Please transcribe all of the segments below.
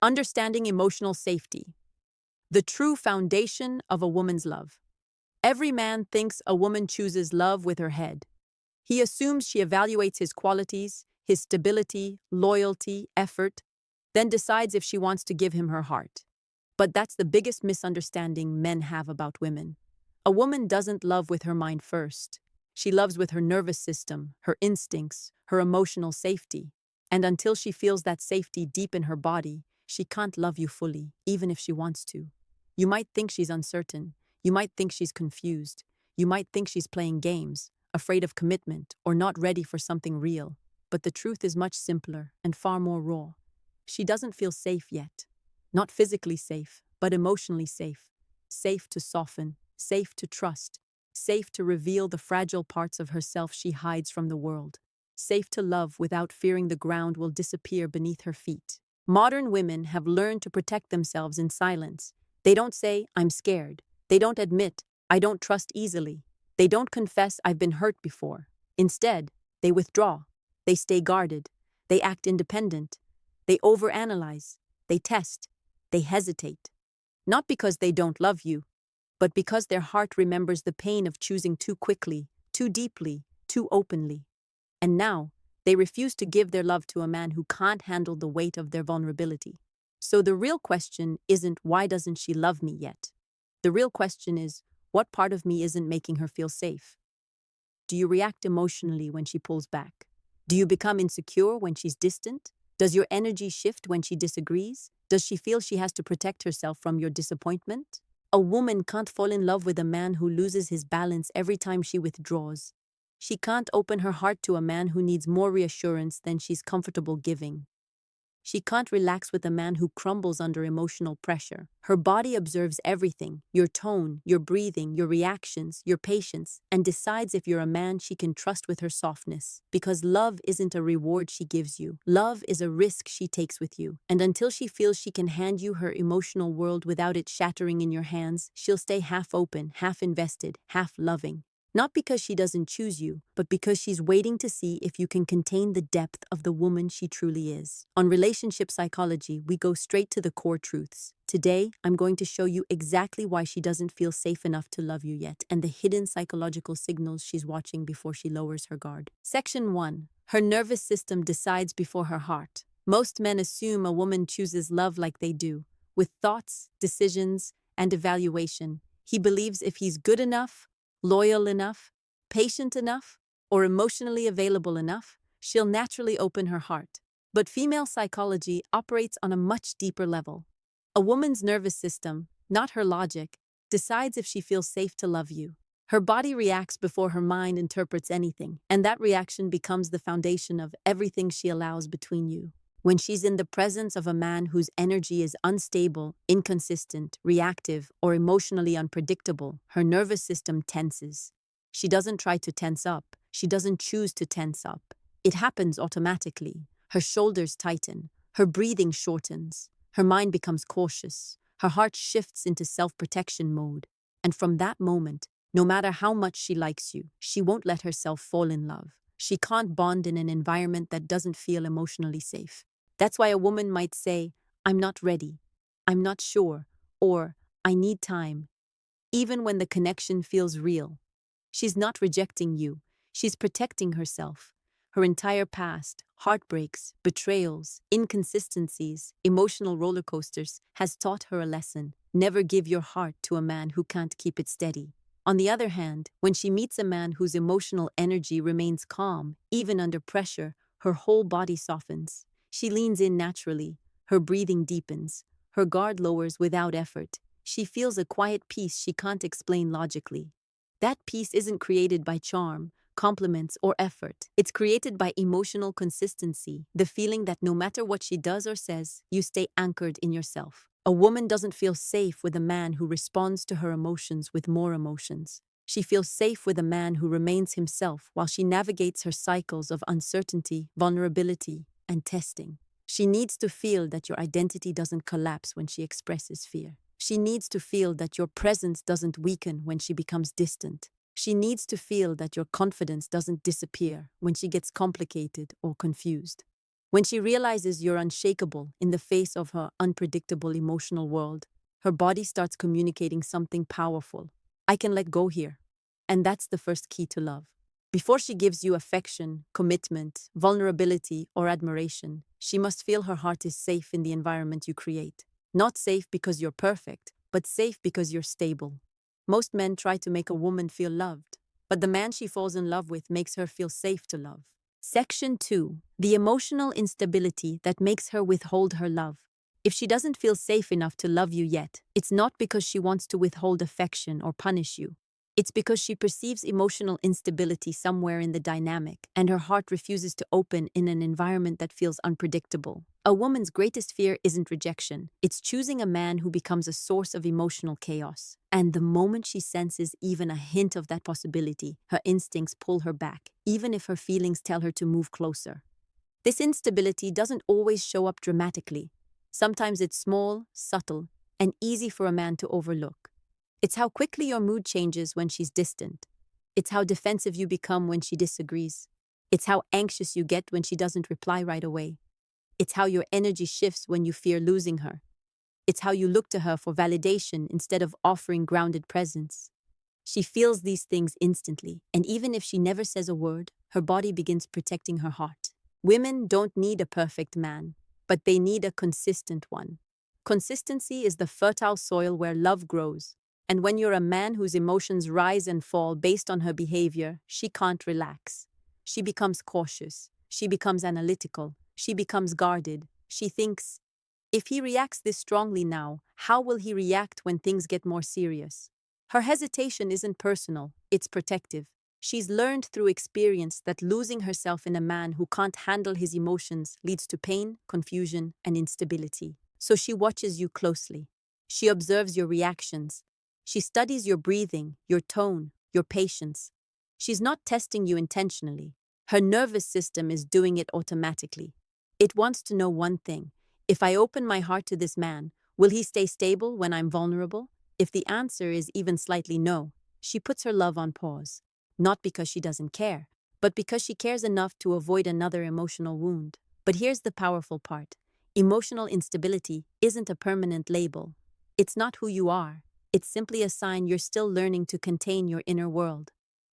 Understanding emotional safety, the true foundation of a woman's love. Every man thinks a woman chooses love with her head. He assumes she evaluates his qualities, his stability, loyalty, effort, then decides if she wants to give him her heart. But that's the biggest misunderstanding men have about women. A woman doesn't love with her mind first. She loves with her nervous system, her instincts, her emotional safety. And until she feels that safety deep in her body, she can't love you fully, even if she wants to. You might think she's uncertain. You might think she's confused. You might think she's playing games, afraid of commitment, or not ready for something real. But the truth is much simpler and far more raw. She doesn't feel safe yet. Not physically safe, but emotionally safe. Safe to soften, safe to trust, safe to reveal the fragile parts of herself she hides from the world. Safe to love without fearing the ground will disappear beneath her feet. Modern women have learned to protect themselves in silence. They don't say, "I'm scared." They don't admit, "I don't trust easily." They don't confess, "I've been hurt before." Instead, they withdraw. They stay guarded. They act independent. They overanalyze. They test. They hesitate. Not because they don't love you, but because their heart remembers the pain of choosing too quickly, too deeply, too openly. And now, they refuse to give their love to a man who can't handle the weight of their vulnerability. So the real question isn't, why doesn't she love me yet? The real question is, what part of me isn't making her feel safe? Do you react emotionally when she pulls back? Do you become insecure when she's distant? Does your energy shift when she disagrees? Does she feel she has to protect herself from your disappointment? A woman can't fall in love with a man who loses his balance every time she withdraws. She can't open her heart to a man who needs more reassurance than she's comfortable giving. She can't relax with a man who crumbles under emotional pressure. Her body observes everything, your tone, your breathing, your reactions, your patience, and decides if you're a man she can trust with her softness. Because love isn't a reward she gives you. Love is a risk she takes with you. And until she feels she can hand you her emotional world without it shattering in your hands, she'll stay half open, half invested, half loving. Not because she doesn't choose you, but because she's waiting to see if you can contain the depth of the woman she truly is. On relationship psychology, we go straight to the core truths. Today, I'm going to show you exactly why she doesn't feel safe enough to love you yet, and the hidden psychological signals she's watching before she lowers her guard. Section 1. Her nervous system decides before her heart. Most men assume a woman chooses love like they do, with thoughts, decisions, and evaluation. He believes if he's good enough, loyal enough, patient enough, or emotionally available enough, she'll naturally open her heart. But female psychology operates on a much deeper level. A woman's nervous system, not her logic, decides if she feels safe to love you. Her body reacts before her mind interprets anything, and that reaction becomes the foundation of everything she allows between you. When she's in the presence of a man whose energy is unstable, inconsistent, reactive, or emotionally unpredictable, her nervous system tenses. She doesn't try to tense up. She doesn't choose to tense up. It happens automatically. Her shoulders tighten. Her breathing shortens. Her mind becomes cautious. Her heart shifts into self-protection mode. And from that moment, no matter how much she likes you, she won't let herself fall in love. She can't bond in an environment that doesn't feel emotionally safe. That's why a woman might say, "I'm not ready," "I'm not sure," or "I need time," even when the connection feels real. She's not rejecting you. She's protecting herself. Her entire past, heartbreaks, betrayals, inconsistencies, emotional roller coasters, has taught her a lesson. Never give your heart to a man who can't keep it steady. On the other hand, when she meets a man whose emotional energy remains calm, even under pressure, her whole body softens. She leans in naturally. Her breathing deepens. Her guard lowers without effort. She feels a quiet peace she can't explain logically. That peace isn't created by charm, compliments, or effort. It's created by emotional consistency, the feeling that no matter what she does or says, you stay anchored in yourself. A woman doesn't feel safe with a man who responds to her emotions with more emotions. She feels safe with a man who remains himself while she navigates her cycles of uncertainty, vulnerability, and testing. She needs to feel that your identity doesn't collapse when she expresses fear. She needs to feel that your presence doesn't weaken when she becomes distant. She needs to feel that your confidence doesn't disappear when she gets complicated or confused. When she realizes you're unshakable in the face of her unpredictable emotional world, her body starts communicating something powerful. I can let go here. And that's the first key to love. Before she gives you affection, commitment, vulnerability, or admiration, she must feel her heart is safe in the environment you create. Not safe because you're perfect, but safe because you're stable. Most men try to make a woman feel loved, but the man she falls in love with makes her feel safe to love. Section 2. The emotional instability that makes her withhold her love. If she doesn't feel safe enough to love you yet, it's not because she wants to withhold affection or punish you. It's because she perceives emotional instability somewhere in the dynamic, and her heart refuses to open in an environment that feels unpredictable. A woman's greatest fear isn't rejection. It's choosing a man who becomes a source of emotional chaos. And the moment she senses even a hint of that possibility, her instincts pull her back, even if her feelings tell her to move closer. This instability doesn't always show up dramatically. Sometimes it's small, subtle, and easy for a man to overlook. It's how quickly your mood changes when she's distant. It's how defensive you become when she disagrees. It's how anxious you get when she doesn't reply right away. It's how your energy shifts when you fear losing her. It's how you look to her for validation instead of offering grounded presence. She feels these things instantly, and even if she never says a word, her body begins protecting her heart. Women don't need a perfect man, but they need a consistent one. Consistency is the fertile soil where love grows. And when you're a man whose emotions rise and fall based on her behavior, she can't relax. She becomes cautious. She becomes analytical. She becomes guarded. She thinks, if he reacts this strongly now, how will he react when things get more serious? Her hesitation isn't personal, it's protective. She's learned through experience that losing herself in a man who can't handle his emotions leads to pain, confusion, and instability. So she watches you closely. She observes your reactions. She studies your breathing, your tone, your patience. She's not testing you intentionally. Her nervous system is doing it automatically. It wants to know one thing. If I open my heart to this man, will he stay stable when I'm vulnerable? If the answer is even slightly no, she puts her love on pause. Not because she doesn't care, but because she cares enough to avoid another emotional wound. But here's the powerful part. Emotional instability isn't a permanent label. It's not who you are. It's simply a sign you're still learning to contain your inner world.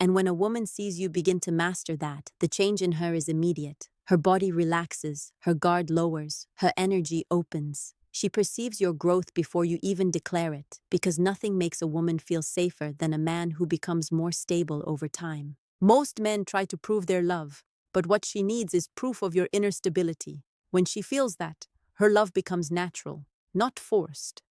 And when a woman sees you begin to master that, the change in her is immediate. Her body relaxes, her guard lowers, her energy opens. She perceives your growth before you even declare it, because nothing makes a woman feel safer than a man who becomes more stable over time. Most men try to prove their love, but what she needs is proof of your inner stability. When she feels that, her love becomes natural, not forced.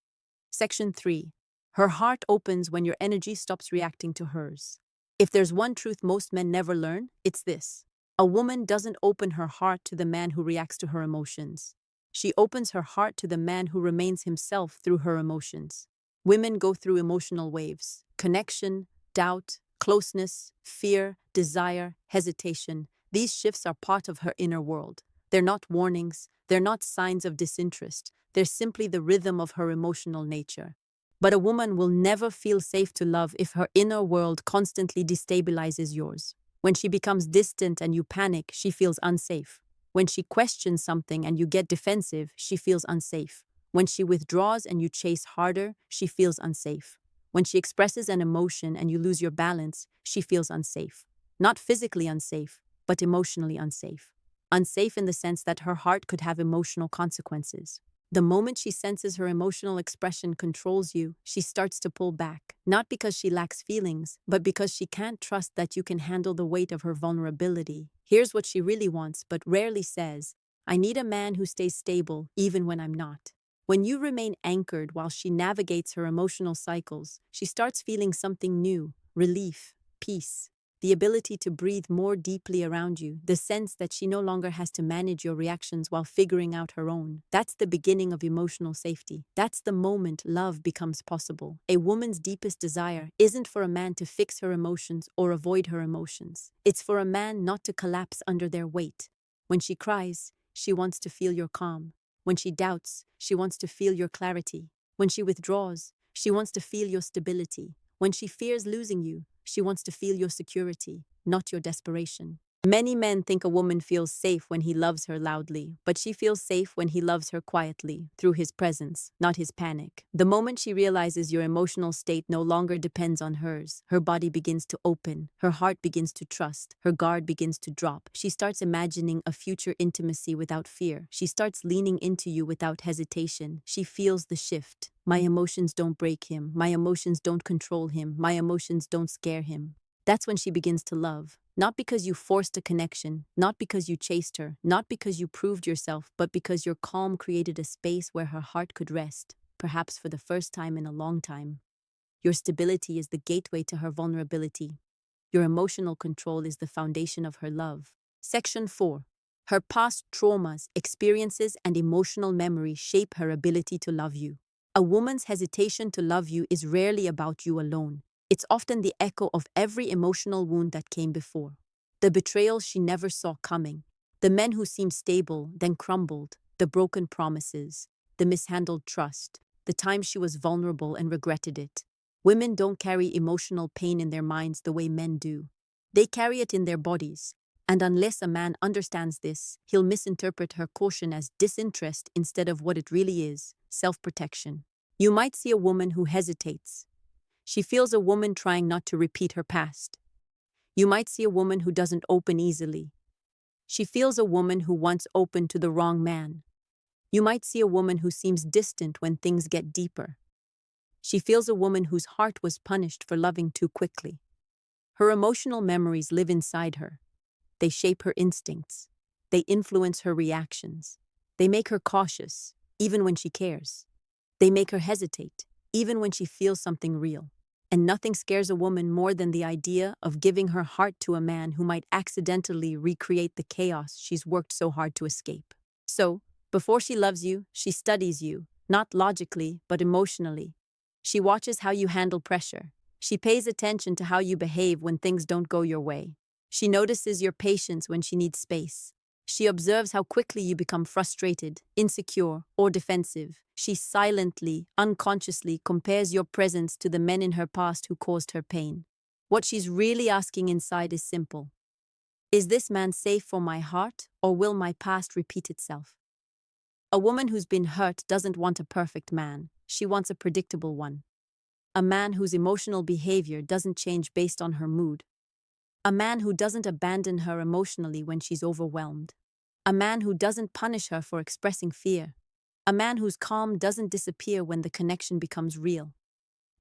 Section 3. Her heart opens when your energy stops reacting to hers. If there's one truth most men never learn, it's this. A woman doesn't open her heart to the man who reacts to her emotions. She opens her heart to the man who remains himself through her emotions. Women go through emotional waves: connection, doubt, closeness, fear, desire, hesitation. These shifts are part of her inner world. They're not warnings, they're not signs of disinterest. They're simply the rhythm of her emotional nature. But a woman will never feel safe to love if her inner world constantly destabilizes yours. When she becomes distant and you panic, she feels unsafe. When she questions something and you get defensive, she feels unsafe. When she withdraws and you chase harder, she feels unsafe. When she expresses an emotion and you lose your balance, she feels unsafe. Not physically unsafe, but emotionally unsafe. Unsafe in the sense that her heart could have emotional consequences. The moment she senses her emotional expression controls you, she starts to pull back, not because she lacks feelings, but because she can't trust that you can handle the weight of her vulnerability. Here's what she really wants, but rarely says: I need a man who stays stable, even when I'm not. When you remain anchored while she navigates her emotional cycles, she starts feeling something new: relief, peace. The ability to breathe more deeply around you, the sense that she no longer has to manage your reactions while figuring out her own. That's the beginning of emotional safety. That's the moment love becomes possible. A woman's deepest desire isn't for a man to fix her emotions or avoid her emotions. It's for a man not to collapse under their weight. When she cries, she wants to feel your calm. When she doubts, she wants to feel your clarity. When she withdraws, she wants to feel your stability. When she fears losing you, she wants to feel your security, not your desperation. Many men think a woman feels safe when he loves her loudly, but she feels safe when he loves her quietly, through his presence, not his panic. The moment she realizes your emotional state no longer depends on hers, her body begins to open, her heart begins to trust, her guard begins to drop. She starts imagining a future intimacy without fear. She starts leaning into you without hesitation. She feels the shift. My emotions don't break him. My emotions don't control him. My emotions don't scare him. That's when she begins to love. Not because you forced a connection, not because you chased her, not because you proved yourself, but because your calm created a space where her heart could rest, perhaps for the first time in a long time. Your stability is the gateway to her vulnerability. Your emotional control is the foundation of her love. Section 4. Her past traumas, experiences, and emotional memory shape her ability to love you. A woman's hesitation to love you is rarely about you alone. It's often the echo of every emotional wound that came before. The betrayal she never saw coming, the men who seemed stable then crumbled, the broken promises, the mishandled trust, the time she was vulnerable and regretted it. Women don't carry emotional pain in their minds the way men do. They carry it in their bodies. And unless a man understands this, he'll misinterpret her caution as disinterest instead of what it really is, self-protection. You might see a woman who hesitates. She feels a woman trying not to repeat her past. You might see a woman who doesn't open easily. She feels a woman who once opened to the wrong man. You might see a woman who seems distant when things get deeper. She feels a woman whose heart was punished for loving too quickly. Her emotional memories live inside her. They shape her instincts. They influence her reactions. They make her cautious, even when she cares. They make her hesitate, even when she feels something real. And nothing scares a woman more than the idea of giving her heart to a man who might accidentally recreate the chaos she's worked so hard to escape. So, before she loves you, she studies you, not logically, but emotionally. She watches how you handle pressure. She pays attention to how you behave when things don't go your way. She notices your patience when she needs space. She observes how quickly you become frustrated, insecure, or defensive. She silently, unconsciously compares your presence to the men in her past who caused her pain. What she's really asking inside is simple. Is this man safe for my heart, or will my past repeat itself? A woman who's been hurt doesn't want a perfect man. She wants a predictable one. A man whose emotional behavior doesn't change based on her mood. A man who doesn't abandon her emotionally when she's overwhelmed. A man who doesn't punish her for expressing fear. A man whose calm doesn't disappear when the connection becomes real.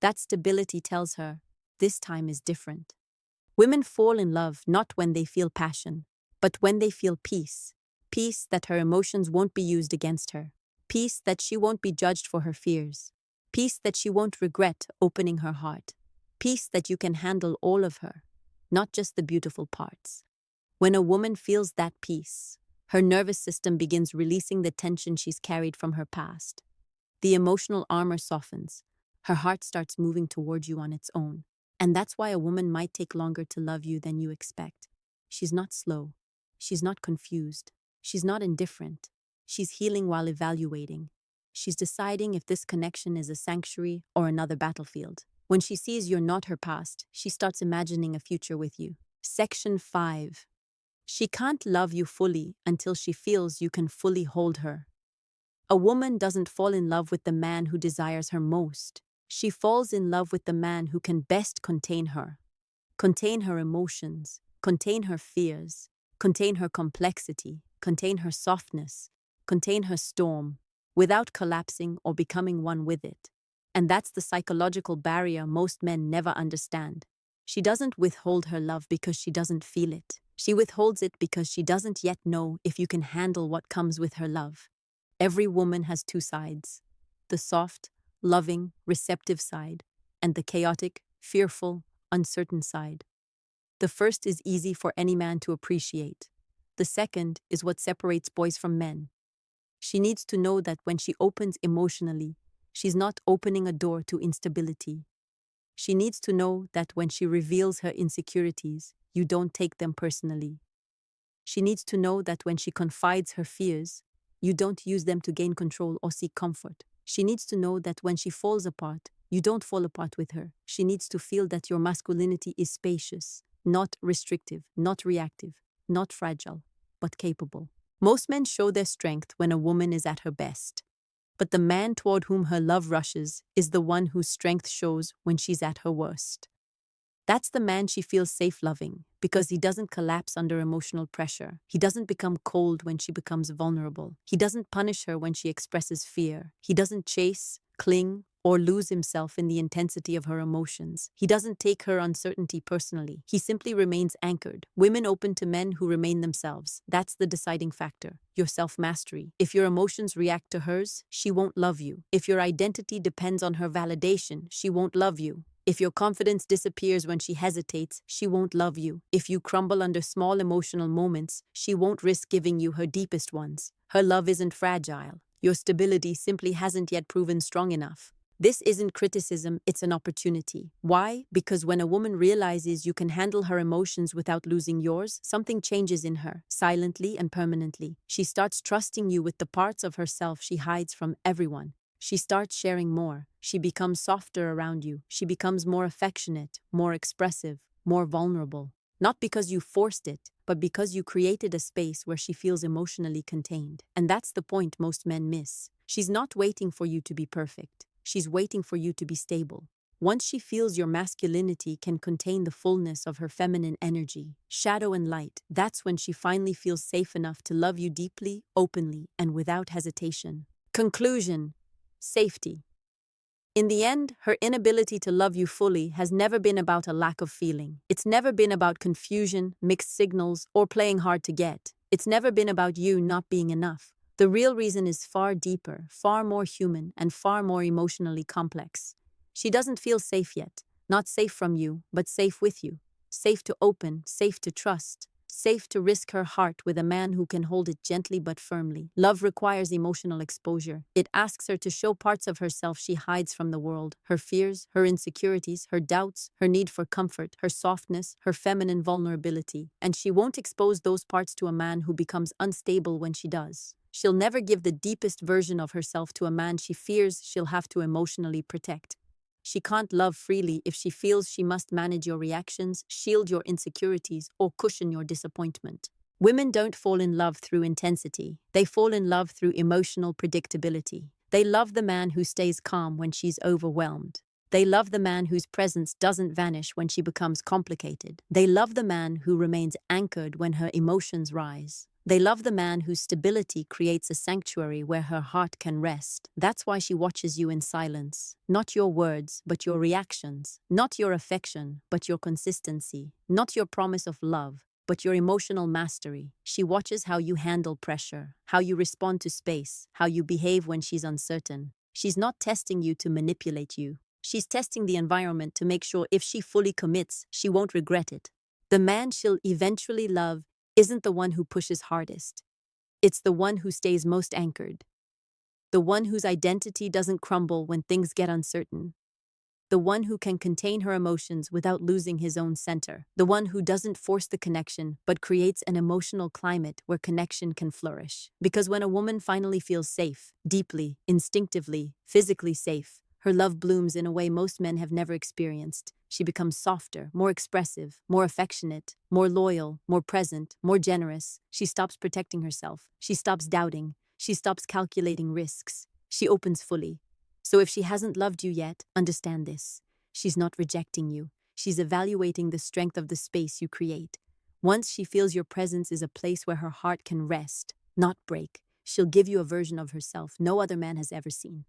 That stability tells her, this time is different. Women fall in love not when they feel passion, but when they feel peace. Peace that her emotions won't be used against her. Peace that she won't be judged for her fears. Peace that she won't regret opening her heart. Peace that you can handle all of her, not just the beautiful parts. When a woman feels that peace, her nervous system begins releasing the tension she's carried from her past. The emotional armor softens. Her heart starts moving toward you on its own. And that's why a woman might take longer to love you than you expect. She's not slow. She's not confused. She's not indifferent. She's healing while evaluating. She's deciding if this connection is a sanctuary or another battlefield. When she sees you're not her past, she starts imagining a future with you. Section 5. She can't love you fully until she feels you can fully hold her. A woman doesn't fall in love with the man who desires her most. She falls in love with the man who can best contain her. Contain her emotions, contain her fears, contain her complexity, contain her softness, contain her storm, without collapsing or becoming one with it. And that's the psychological barrier most men never understand. She doesn't withhold her love because she doesn't feel it. She withholds it because she doesn't yet know if you can handle what comes with her love. Every woman has two sides: the soft, loving, receptive side, and the chaotic, fearful, uncertain side. The first is easy for any man to appreciate. The second is what separates boys from men. She needs to know that when she opens emotionally, she's not opening a door to instability. She needs to know that when she reveals her insecurities, you don't take them personally. She needs to know that when she confides her fears, you don't use them to gain control or seek comfort. She needs to know that when she falls apart, you don't fall apart with her. She needs to feel that your masculinity is spacious, not restrictive, not reactive. not fragile, but capable. Most men show their strength when a woman is at her best. But the man toward whom her love rushes is the one whose strength shows when she's at her worst. That's the man she feels safe loving, because he doesn't collapse under emotional pressure. He doesn't become cold when she becomes vulnerable. He doesn't punish her when she expresses fear. He doesn't chase, cling, or lose himself in the intensity of her emotions. He doesn't take her uncertainty personally. He simply remains anchored. Women open to men who remain themselves. That's the deciding factor. Your self-mastery. If your emotions react to hers, she won't love you. If your identity depends on her validation, she won't love you. If your confidence disappears when she hesitates, she won't love you. If you crumble under small emotional moments, she won't risk giving you her deepest ones. Her love isn't fragile. Your stability simply hasn't yet proven strong enough. This isn't criticism, it's an opportunity. Why? Because when a woman realizes you can handle her emotions without losing yours, something changes in her, silently and permanently. She starts trusting you with the parts of herself she hides from everyone. She starts sharing more. She becomes softer around you. She becomes more affectionate, more expressive, more vulnerable. Not because you forced it, but because you created a space where she feels emotionally contained. And that's the point most men miss. She's not waiting for you to be perfect. She's waiting for you to be stable. Once she feels your masculinity can contain the fullness of her feminine energy, shadow and light, that's when she finally feels safe enough to love you deeply, openly, and without hesitation. Conclusion: safety. In the end, her inability to love you fully has never been about a lack of feeling. It's never been about confusion, mixed signals, or playing hard to get. It's never been about you not being enough. The real reason is far deeper, far more human, and far more emotionally complex. She doesn't feel safe yet. Not safe from you, but safe with you. Safe to open, safe to trust. Safe to risk her heart with a man who can hold it gently but firmly. Love requires emotional exposure. It asks her to show parts of herself she hides from the world. Her fears, her insecurities, her doubts, her need for comfort, her softness, her feminine vulnerability. And she won't expose those parts to a man who becomes unstable when she does. She'll never give the deepest version of herself to a man she fears she'll have to emotionally protect. She can't love freely if she feels she must manage your reactions, shield your insecurities, or cushion your disappointment. Women don't fall in love through intensity. They fall in love through emotional predictability. They love the man who stays calm when she's overwhelmed. They love the man whose presence doesn't vanish when she becomes complicated. They love the man who remains anchored when her emotions rise. They love the man whose stability creates a sanctuary where her heart can rest. That's why she watches you in silence. Not your words, but your reactions. Not your affection, but your consistency. Not your promise of love, but your emotional mastery. She watches how you handle pressure, how you respond to space, how you behave when she's uncertain. She's not testing you to manipulate you. She's testing the environment to make sure if she fully commits, she won't regret it. The man she'll eventually love isn't the one who pushes hardest. It's the one who stays most anchored. The one whose identity doesn't crumble when things get uncertain. The one who can contain her emotions without losing his own center. The one who doesn't force the connection, but creates an emotional climate where connection can flourish. Because when a woman finally feels safe, deeply, instinctively, physically safe, her love blooms in a way most men have never experienced. She becomes softer, more expressive, more affectionate, more loyal, more present, more generous. She stops protecting herself. She stops doubting. She stops calculating risks. She opens fully. So if she hasn't loved you yet, understand this. She's not rejecting you. She's evaluating the strength of the space you create. Once she feels your presence is a place where her heart can rest, not break, she'll give you a version of herself no other man has ever seen.